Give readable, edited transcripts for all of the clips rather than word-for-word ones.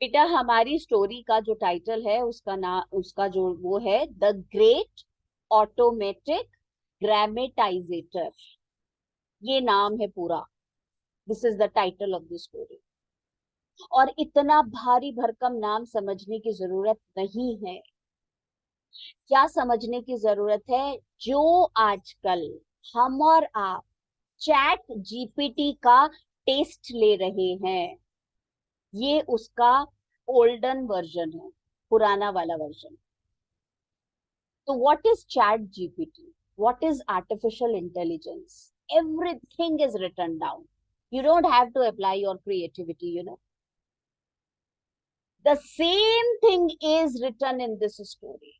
बेटा हमारी स्टोरी का जो टाइटल है उसका नाम, उसका जो वो है, द ग्रेट ऑटोमेटिक ग्रामेटाइजेटर। ये नाम है पूरा। This is the title of the story. और इतना भारी भरकम नाम समझने की जरूरत नहीं है। क्या समझने की जरूरत है? जो आजकल हम और आप चैट जीपीटी का टेस्ट ले रहे हैं, ये उसका ओल्डन वर्जन है, पुराना वाला वर्जन। तो what is chat GPT? What is artificial intelligence? Everything is written down. You don't have to apply your creativity, you know. The same thing is written in this story.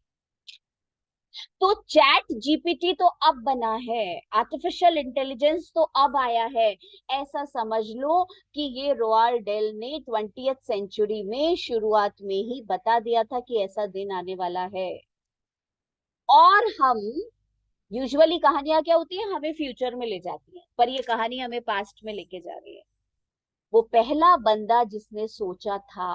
तो chat GPT तो अब बना है, artificial intelligence तो अब आया है। ऐसा समझ लो कि ये रोआल्ड डेल ने 20th सेंचुरी में शुरुआत में ही बता दिया था कि ऐसा दिन आने वाला है। और हम यूजुअली कहानियां क्या होती है, हमें फ्यूचर में ले जाती हैं, पर ये कहानी हमें पास्ट में लेके जा रही है। वो पहला बंदा जिसने सोचा था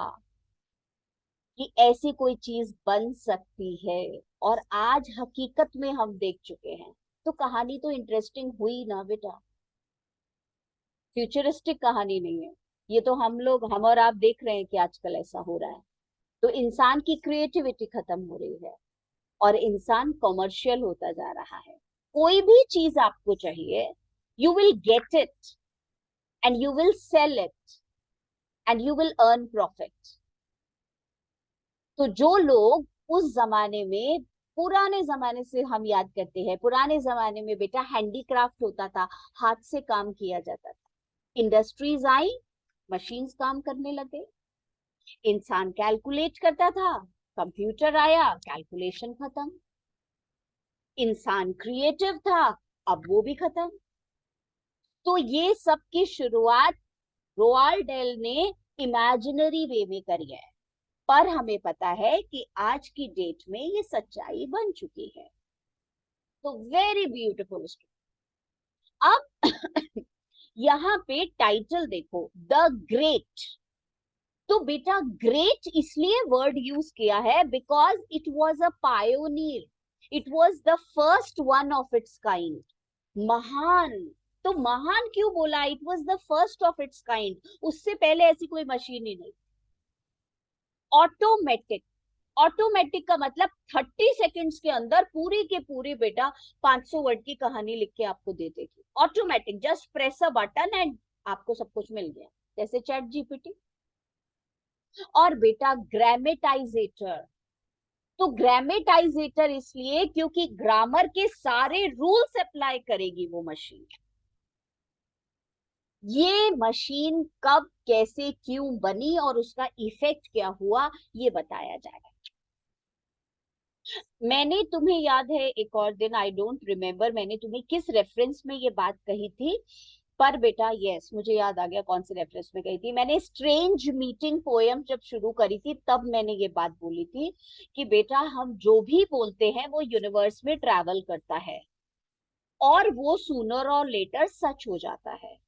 कि ऐसी कोई चीज बन सकती है, और आज हकीकत में हम देख चुके हैं, तो कहानी तो इंटरेस्टिंग हुई ना बेटा। फ्यूचरिस्टिक कहानी नहीं है ये, तो हम लोग, हम और आप देख रहे हैं कि आजकल ऐसा हो रहा है। तो इंसान की क्रिएटिविटी खत्म हो रही है और इंसान कॉमर्शियल होता जा रहा है। कोई भी चीज आपको चाहिए, you will get it and you will sell it and you will earn profit. तो जो लोग उस जमाने में, पुराने जमाने से हम याद करते हैं, पुराने जमाने में बेटा हैंडीक्राफ्ट होता था, हाथ से काम किया जाता था। इंडस्ट्रीज आई, मशीन्स काम करने लगे, इंसान कैलकुलेट करता था, कंप्यूटर आया, कैलकुलेशन खत्म। इंसान क्रिएटिव था, अब वो भी खत्म। तो ये सब की शुरुआत रोआल्ड डेल ने इमेजिनरी वे में करी है, पर हमें पता है कि आज की डेट में ये सच्चाई बन चुकी है। तो वेरी ब्यूटीफुल स्टोरी। अब यहाँ पे टाइटल देखो, द ग्रेट। तो बेटा ग्रेट इसलिए वर्ड यूज किया है because it was a pioneer, it was the first one of its kind. महान। तो महान क्यों बोला? It was the first of its kind, उससे पहले ऐसी कोई मशीन ही नहीं। ऑटोमेटिक, ऑटोमेटिक का मतलब 30 सेकेंड्स के अंदर पूरी के पूरी बेटा 500 वर्ड की कहानी लिख के आपको दे देगी। Automatic, just press a button and आपको सब कुछ मिल गया, जैसे चैट जीपीटी। और बेटा ग्रामेटाइजेटर, तो ग्रामेटाइजेटर इसलिए क्योंकि ग्रामर के सारे रूल्स अप्लाई करेगी वो मशीन। ये मशीन कब, कैसे, क्यों बनी और उसका इफेक्ट क्या हुआ, ये बताया जाएगा। मैंने, तुम्हें याद है एक और दिन, आई डोंट रिमेम्बर मैंने तुम्हें किस रेफरेंस में ये बात कही थी, पर बेटा यस मुझे याद आ गया कौन से रेफरेंस में कही थी। मैंने स्ट्रेंज मीटिंग पोयम जब शुरू करी थी तब मैंने ये बात बोली थी कि बेटा हम जो भी बोलते हैं वो यूनिवर्स में ट्रैवल करता है और वो सूनर और लेटर सच हो जाता है।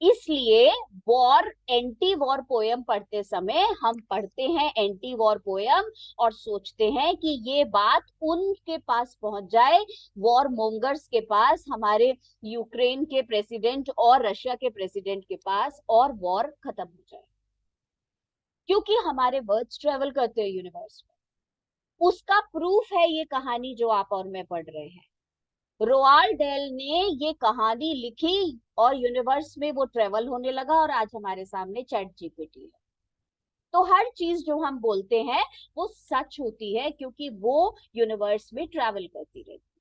इसलिए वॉर, एंटी वॉर पोयम पढ़ते समय हम पढ़ते हैं एंटी वॉर पोयम और सोचते हैं कि ये बात उनके पास पहुंच जाए, वॉर मोंगर्स के पास, हमारे यूक्रेन के प्रेसिडेंट और रशिया के प्रेसिडेंट के पास, और वॉर खत्म हो जाए। क्योंकि हमारे वर्ड्स ट्रेवल करते हैं यूनिवर्स में। उसका प्रूफ है ये कहानी जो आप और मैं पढ़ रहे हैं। रोआल्ड डेल ने ये कहानी लिखी और यूनिवर्स में वो ट्रेवल होने लगा और आज हमारे सामने चैट जीपीटी है। तो हर चीज जो हम बोलते हैं वो सच होती है क्योंकि वो यूनिवर्स में ट्रेवल करती रहती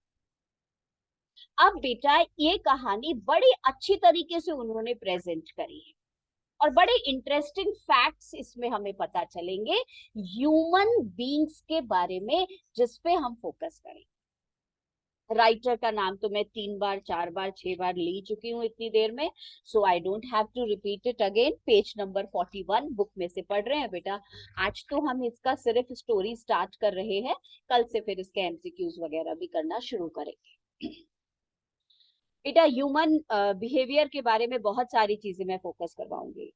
है। अब बेटा ये कहानी बड़ी अच्छी तरीके से उन्होंने प्रेजेंट करी है और बड़े इंटरेस्टिंग फैक्ट्स इसमें हमें पता चलेंगे ह्यूमन बींग्स के बारे में, जिसपे हम फोकस करेंगे। राइटर का नाम तो मैं 3 बार 4 बार 6 बार ली चुकी हूँ इतनी देर में, so I don't have to repeat it again. Page number 41 book में से पढ़ रहे हैं बेटा। आज तो हम इसका सिर्फ स्टोरी स्टार्ट कर रहे हैं, कल से फिर इसके एमसीक्यूज वगैरह भी करना शुरू करेंगे। बेटा ह्यूमन बिहेवियर के बारे में बहुत सारी चीजें मैं focus करवाऊंगी।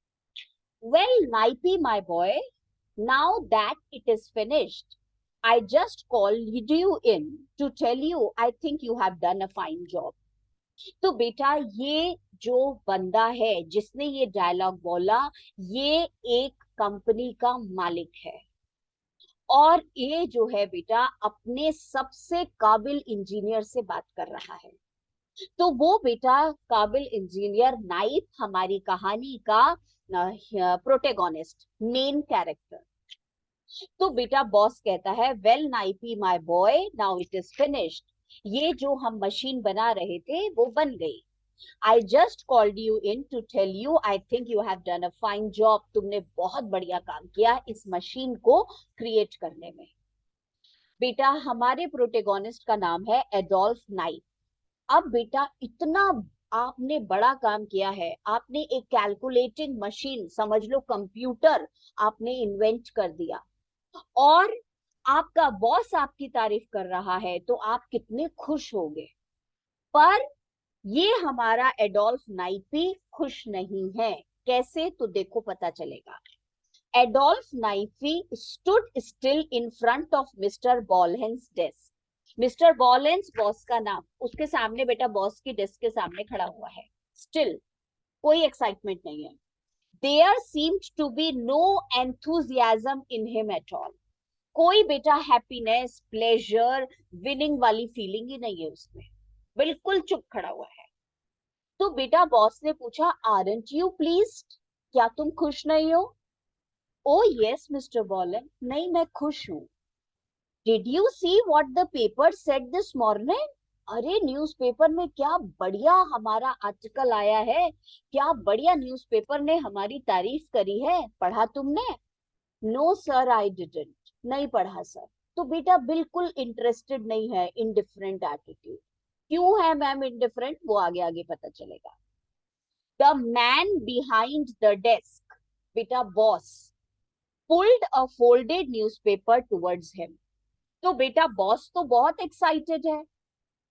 Well, Naipi, my boy, now that it is finished, I just called you in to tell you I think you have done a fine job. तो बेटा ये जो बंदा है जिसने ये डायलॉग बोला, ये एक कंपनी का मालिक है और ये जो है बेटा अपने सबसे काबिल इंजीनियर से बात कर रहा है। तो वो बेटा काबिल इंजीनियर नाइफ हमारी कहानी का प्रोटेगोनिस्ट, मेन कैरेक्टर। तो बेटा बॉस कहता है, well Knipe my boy, now it is finished. ये जो हम मशीन बना रहे थे वो बन गई। I just called you in to tell you I think you have done a fine job. तुमने बहुत बढ़िया काम किया इस मशीन को क्रिएट करने में। बेटा हमारे प्रोटेगोनिस्ट का नाम है एडोल्फ नाइफ। अब बेटा इतना आपने बड़ा काम किया है, आपने एक कैलकुलेटिंग मशीन, समझ लो कंप्यूटर, आपने इन्वेंट कर दिया और आपका बॉस आपकी तारीफ कर रहा है तो आप कितने खुश होगे। पर ये हमारा एडोल्फ नाइपी खुश नहीं है। कैसे, तो देखो पता चलेगा। Adolph Knipe stood still in front of mister Bohlen's desk. Mister Bohlen's boss का नाम, उसके सामने बेटा बॉस की डेस्क के सामने खड़ा हुआ है। स्टिल कोई एक्साइटमेंट नहीं है। There seemed to be no enthusiasm in him at all. कोई बेटा हैप्पीनेस, प्लेजर, विनिंग वाली फीलिंग ही नहीं है उसमें। बिल्कुल चुप खड़ा हुआ है। तो बेटा बॉस ने पूछा, आरंट यू प्लीज्ड? क्या तुम खुश नहीं हो? ओ यस मिस्टर बॉलन, नहीं मैं खुश हूं। Did you see what the paper said this morning? अरे न्यूज़पेपर में क्या बढ़िया हमारा आर्टिकल आया है, क्या बढ़िया न्यूज़पेपर ने हमारी तारीफ करी है, पढ़ा तुमने? नो सर आई डिडंट, नहीं पढ़ा सर। तो बेटा बिल्कुल इंटरेस्टेड नहीं है, इनडिफरेंट एटीट्यूड। क्यों है मैम इनडिफरेंट, वो आगे आगे पता चलेगा। The man behind the desk, बेटा बॉस, पुल्ड अ फोल्डेड न्यूज़पेपर टुवर्ड्स हिम। तो बेटा बॉस तो बहुत एक्साइटेड है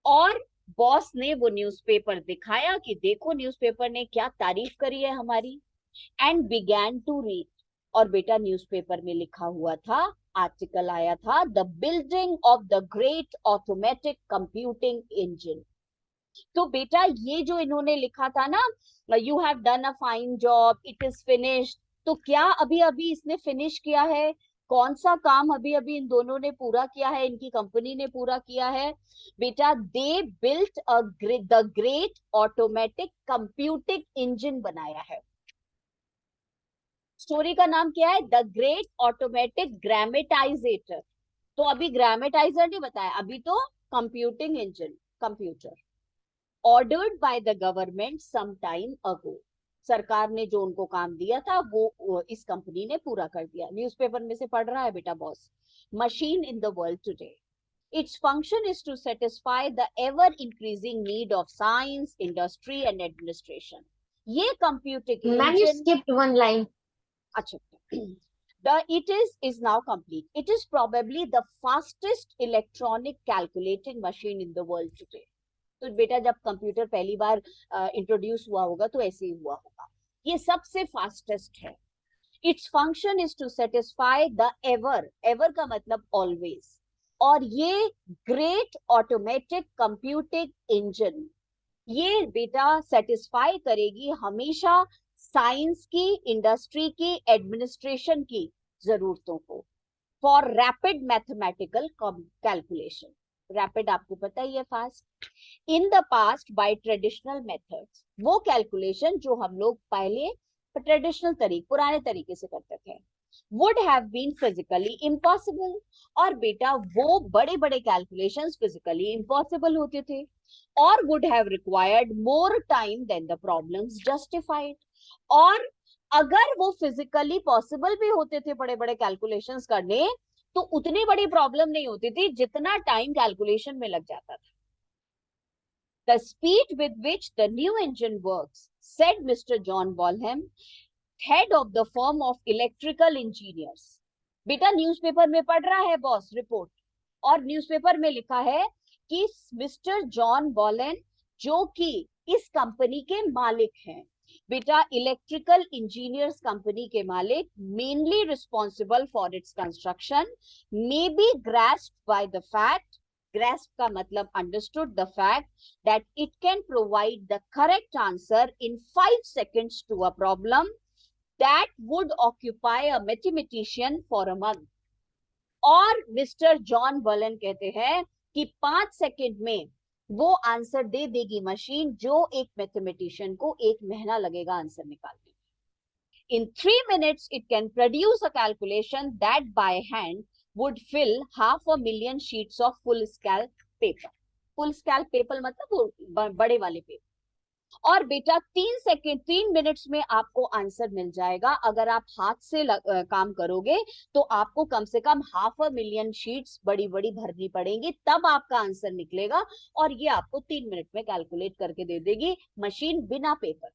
और बॉस ने वो न्यूज़पेपर दिखाया कि देखो न्यूज़पेपर ने क्या तारीफ करी है हमारी, एंड बिगैन टू रीड। और बेटा न्यूज़पेपर में लिखा हुआ था, आर्टिकल आया था, the building of the great automatic computing engine. तो बेटा ये जो इन्होंने लिखा था ना, you have done a fine job, it is finished, तो क्या अभी अभी इसने फिनिश किया है? कौन सा काम अभी अभी इन दोनों ने पूरा किया है, इनकी कंपनी ने पूरा किया है? बेटा they built a the great automatic computing engine बनाया है। स्टोरी का नाम क्या है? The great automatic grammatizator. तो अभी ग्रामेटाइजर नहीं बताया, अभी तो computing engine, computer. Ordered by the government some time ago. सरकार ने जो उनको काम दिया था वो इस कंपनी ने पूरा कर दिया। न्यूज़पेपर में से पढ़ रहा है बेटा boss. Machine in the world today, its function is to satisfy the ever increasing need of science, industry and administration. ये computing ma'am you engine, skipped one line. अच्छा the it is now complete. It is probably the fastest electronic calculating machine in the world today. तो बेटा जब computer पहली बार introduce हुआ होगा तो ऐसे ही हुआ होगा। ये सबसे फास्टेस्ट है। Its function is to satisfy the ever, ever का मतलब ऑलवेज, और ये ग्रेट ऑटोमेटिक कंप्यूटिंग इंजन, ये बेटा सेटिस्फाई करेगी हमेशा साइंस की, इंडस्ट्री की, एडमिनिस्ट्रेशन की जरूरतों को, for rapid mathematical calculation. Rapid आपको पता ही है, fast. In the past by traditional methods, वो कैलकुलेशन जो हम लोग पहले ट्रेडिशनल तरीके, पुराने तरीके से करते थे, would have been physically impossible. और बेटा वो बड़े बड़े कैलकुलेशंस फिजिकली इम्पॉसिबल होते थे और would have required more time than the problems justified. और अगर वो फिजिकली पॉसिबल भी होते थे बड़े बड़े कैलकुलेशंस करने, तो उतनी बड़ी प्रॉब्लम नहीं होती थी जितना टाइम कैलकुलेशन में लग जाता था। The speed with which the new engine works, said Mr. John Bolham, head of the firm of electrical engineers. बेटा न्यूज़पेपर में पढ़ रहा है बॉस रिपोर्ट, और न्यूज़पेपर में लिखा है कि मिस्टर जॉन बॉलन, जो कि इस कंपनी के मालिक हैं, बेटा इलेक्ट्रिकल इंजीनियर्स कंपनी के मालिक, mainly responsible for its construction, may be grasped by the fact, grasp का मतलब understood the fact that it can provide the correct answer in 5 seconds to a problem that would occupy a mathematician for a month. और mister John वर्लन कहते हैं कि 5 second में वो answer दे देगी machine जो एक मैथमेटिशियन को 1 महीना लगेगा आंसर निकालने में. In 3 minutes it can produce a calculation that by hand would fill 500,000 sheets of full scale paper. Full scale paper मतलब वो बड़े वाले पेपर. और बेटा 3 मिनट्स में आपको आंसर मिल जाएगा. अगर आप हाथ से काम करोगे तो आपको कम से कम 500,000 शीट्स बड़ी बड़ी भरनी पड़ेंगी, तब आपका आंसर निकलेगा. और ये आपको 3 मिनट में कैलकुलेट करके दे देगी मशीन बिना paper.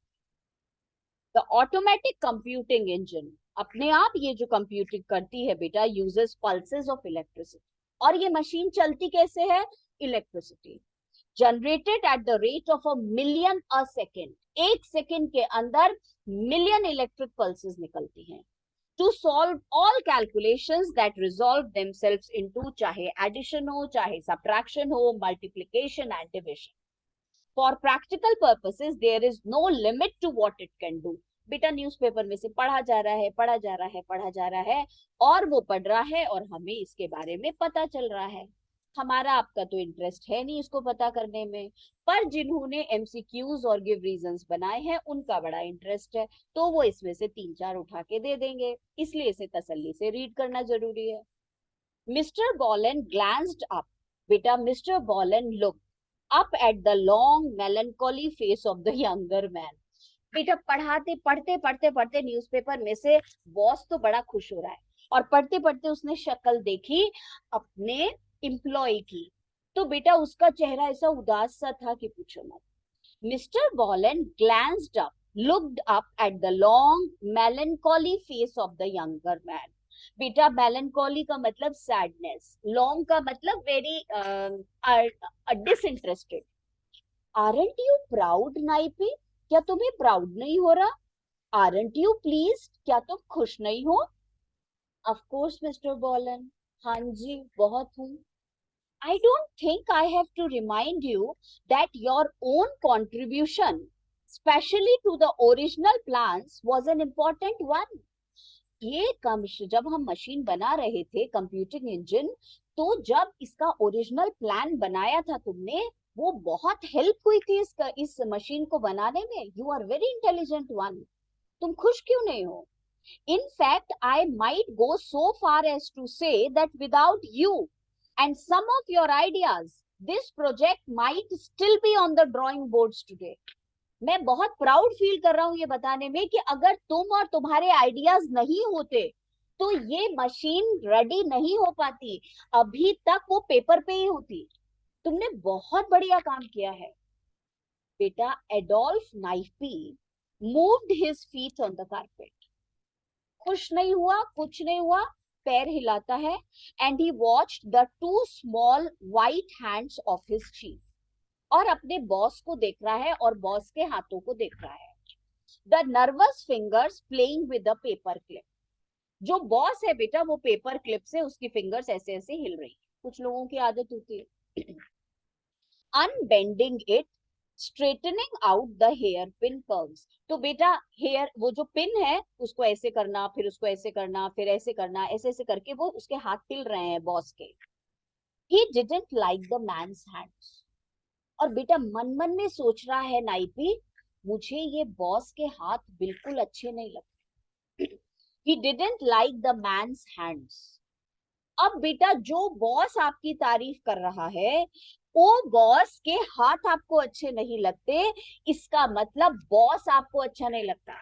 The automatic computing engine, अपने आप ये जो कंप्यूटिंग करती है बेटा, यूजेस पल्सेस ऑफ इलेक्ट्रिसिटी. और ये मशीन चलती कैसे है? Electricity generated at the rate of 1,000,000 a second. 1 second के अंदर मिलियन इलेक्ट्रिक पल्सेस निकलती हैं. To solve all calculations that resolve themselves into, चाहे addition हो, चाहे subtraction हो, multiplication and division. For practical purposes, there is no limit to what it can do. बेटा newspaper में से पढ़ा जा रहा है, पढ़ा जा रहा है, पढ़ा जा रहा है, और वो पढ़ रहा है और हमें इसके बारे में पता चल रहा है. हमारा आपका तो इंटरेस्ट है नहीं इसको पता करने में, पर जिन्होंने एमसीक्यूज और गिव रीजंस बनाए हैं उनका बड़ा इंटरेस्ट है, तो वो इसमें से 3-4 उठा के दे देंगे. इसलिए इसे तसल्ली से रीड करना जरूरी है. Mister Bohlen glanced up. बेटा mister Bohlen look up at the long melancholy face of the younger man. बेटा पढ़ाते पढ़ते पढ़ते पढ़ते न्यूज़पेपर में से बॉस तो बड़ा खुश हो रहा है, और पढ़ते पढ़ते उसने शक्ल देखी अपने एम्प्लॉय की, तो बेटा उसका चेहरा ऐसा उदास सा था कि पूछो मत. Mister Bohlen glanced up, looked up at the long melancholy face of the younger man. बेटा मेलनकॉली का मतलब सैडनेस, लॉन्ग का मतलब very disinterested. Aren't you proud Knipe, क्या तुम्हें प्राउड नहीं हो रहा? आरंट यू प्लीज्ड, क्या तुम खुश नहीं हो? ऑफ कोर्स मिस्टर बॉलन, हाँ जी बहुत हूँ. I don't think I have to remind you that your own contribution, especially to the original plans, was an important one. ये जब हम मशीन बना रहे थे कंप्यूटिंग इंजन, तो जब इसका ओरिजिनल प्लान बनाया था तुमने, वो बहुत हेल्प हुई थी इस मशीन को बनाने में. You are very intelligent one. तुम खुश क्यों नहीं हो? In fact, I might go so far as to say that without you and some of your ideas, this project might still be on the drawing boards today. मैं बहुत proud feel कर रहा हूं ये बताने में कि अगर तुम और तुम्हारे आइडियाज नहीं होते तो ये मशीन रेडी नहीं हो पाती, अभी तक वो पेपर पे ही होती. तुमने बहुत बढ़िया काम किया है. बेटा Adolph Knipe moved his feet on the carpet. खुश नहीं हुआ, कुछ नहीं हुआ, पैर हिलाता है. And he watched the 2 small white hands of his chief. और अपने बॉस को देख रहा है और बॉस के हाथों को देख रहा है. The nervous fingers playing with the paper clip. जो बॉस है बेटा वो पेपर क्लिप से उसकी फिंगर्स ऐसे ऐसे हिल रही. कुछ लोगों की आदत होती है. Unbending it, straightening out the hair pin curves. तो बेटा हेयर, वो जो पिन है उसको ऐसे करना, फिर उसको ऐसे करना, फिर ऐसे करना, ऐसे ऐसे करके वो उसके हाथ हिल रहे हैं बॉस के. He didn't like the man's hands. और बेटा मन मन में सोच रहा है नाइपी, मुझे ये बॉस के हाथ बिल्कुल अच्छे नहीं लगते. He didn't like the man's hands. अब बेटा जो बॉस आपकी तारीफ कर रहा है वो बॉस के हाथ आपको अच्छे नहीं लगते, इसका मतलब बॉस आपको अच्छा नहीं लगता.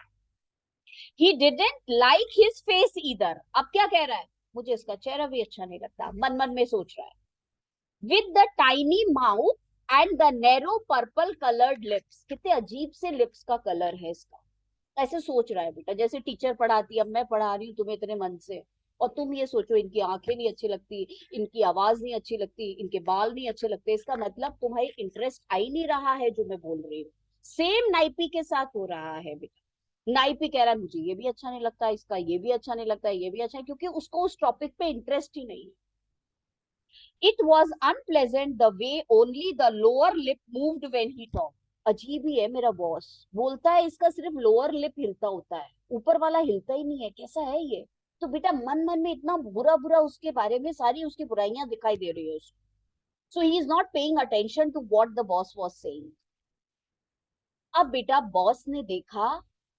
He didn't like his face either. अब क्या कह रहा है? मुझे इसका चेहरा भी अच्छा नहीं लगता, मन मन में सोच रहा है. With the tiny mouth and the narrow purple colored lips. कितने अजीब से लिप्स का कलर है इसका. ऐसे सोच रहा है बेटा, जैसे टीचर पढ़ाती है, अब मैं पढ़ा रही हूँ तुम्हें इतने मन से, और तुम ये सोचो इनकी आंखें नहीं अच्छी लगती, इनकी आवाज नहीं अच्छी लगती, इनके बाल नहीं अच्छे लगते. इसका मतलब तुम्हें इंटरेस्ट आ ही नहीं रहा है जो मैं बोल रही हूँ. सेम नाइपी के साथ हो रहा है बेटा। नाइपी कह रहा है मुझे ये भी अच्छा नहीं लगता, इसका ये भी अच्छा नहीं लगता, ये भी अच्छा है, क्योंकि उसको उस टॉपिक पे इंटरेस्ट ही नहीं है। It was unpleasant the way only the lower lip moved when he talked. अजीब ही है मेरा बॉस, बोलता है इसका सिर्फ लोअर लिप हिलता होता है, ऊपर वाला हिलता ही नहीं है, कैसा है ये। तो बेटा मन मन में इतना बुरा बुरा उसके बारे में सारी उसकी बुराइयां दिखाई दे रही है उसको। So he is not paying attention to what the boss was saying. अब बेटा बॉस ने देखा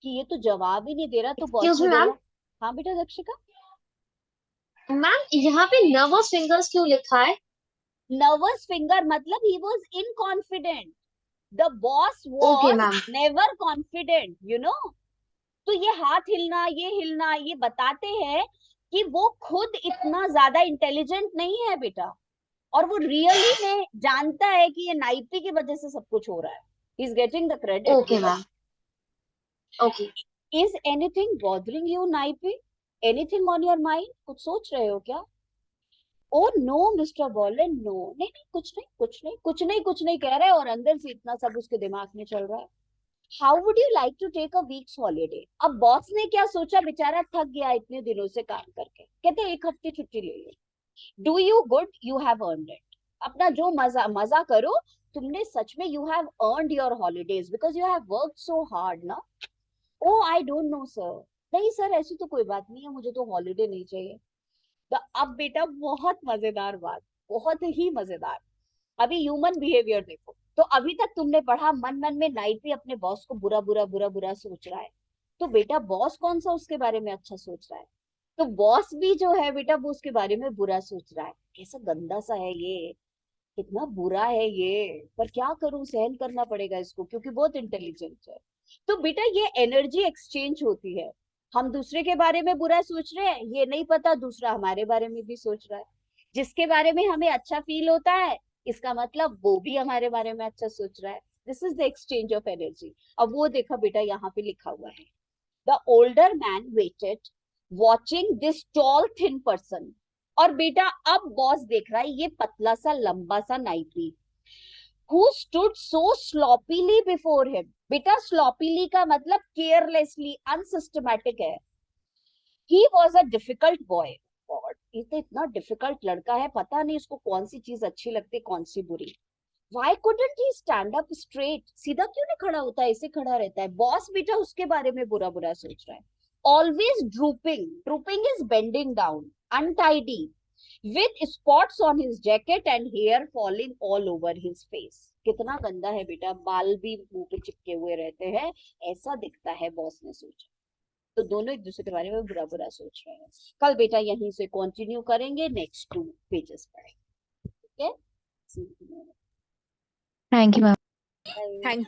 कि ये तो जवाब ही नहीं दे रहा, तो बॉस एक्सक्यूज ने मी मैम। बोला, हाँ बेटा दक्षिका। मैम यहाँ पे नर्वस फिंगर्स क्यों लिखा है? नर्वस फिंगर मतलब he was inconfident. The boss okay was ma'am. never confident, you know। तो ये हाथ हिलना ये हिलना ये बताते हैं कि वो खुद इतना ज्यादा इंटेलिजेंट नहीं है बेटा, और वो रियली में जानता है कि ये नाइपी की वजह से सब कुछ हो रहा है। He is getting the credit, you okay no. Ma'am. Okay. Is anything bothering you Knipe? Anything on your mind? कुछ सोच रहे हो क्या? Oh no mister Bohlen, no, नहीं नहीं कुछ नहीं कुछ नहीं कुछ नहीं कुछ नहीं कह रहे, और अंदर से इतना सब उसके दिमाग में चल रहा है। How would you like to take a week's holiday? अब बॉस ने क्या सोचा, बेचारा थक गया इतने दिनों से काम करके, कहते एक हफ्ते छुट्टी ले लो। Do you good, you have earned it. अपना जो मजा मजा करो, तुमने सच में you have earned your holidays because you have work so hard ना। Oh I don't know sir. नहीं सर ऐसी तो कोई बात नहीं है, मुझे तो हॉलीडे नहीं चाहिए। तो अब बेटा बहुत मजेदार बात, बहुत ही मजेदार। अभी ह्यूमन बिहेवियर देखो। तो अभी तक तुमने पढ़ा मन मन में नाइट भी अपने बॉस को बुरा बुरा बुरा बुरा सोच रहा है। तो बेटा बॉस कौन सा उसके बारे में अच्छा सोच रहा है? तो बॉस भी जो है बेटा वो उसके बारे में बुरा सोच रहा है, कैसा गंदा सा है ये, कितना बुरा है ये, पर क्या करूं, सहन करना पड़ेगा इसको क्योंकि बहुत इंटेलिजेंट है। तो बेटा ये एनर्जी एक्सचेंज होती है। हम दूसरे के बारे में बुरा सोच रहे हैं, ये नहीं पता दूसरा हमारे बारे में भी सोच रहा है। जिसके बारे में हमें अच्छा फील होता है, इसका मतलब वो भी हमारे बारे में अच्छा सोच रहा है। This is the exchange of energy. अब वो देखा बेटा यहाँ पे लिखा हुआ है, the older man waited watching this tall thin person. और बेटा अब बॉस देख रहा है ये पतला सा लंबा सा nightie, who stood so sloppily before him। बेटा sloppily का मतलब केयरलेसली, अनसिस्टमैटिक है। he was a difficult boy। God, ये तो इतना डिफिकल्ट लड़का है, पता नहीं इसको कौन सी चीज अच्छी लगती कौन सी बुरी। Why couldn't he stand up straight? सीधा क्यों नहीं खड़ा होता, ऐसे खड़ा रहता है। बॉस बेटा उसके बारे में बुरा बुरा सोच रहा है। Always drooping, drooping is bending down, untidy, with spots on his jacket and hair falling all over his face। कितना गंदा है बेटा, बाल भी मुंह पे चिपके हुए रहते हैं, ऐसा दिखता है, बॉस ने सोचा। तो दोनों एक दूसरे के बारे में बुरा बुरा सोच रहे हैं। कल बेटा यहीं से कंटिन्यू करेंगे, नेक्स्ट 2 पेजेस पढ़ेंगे। ठीक है। Thank you ma'am. Bye. Thank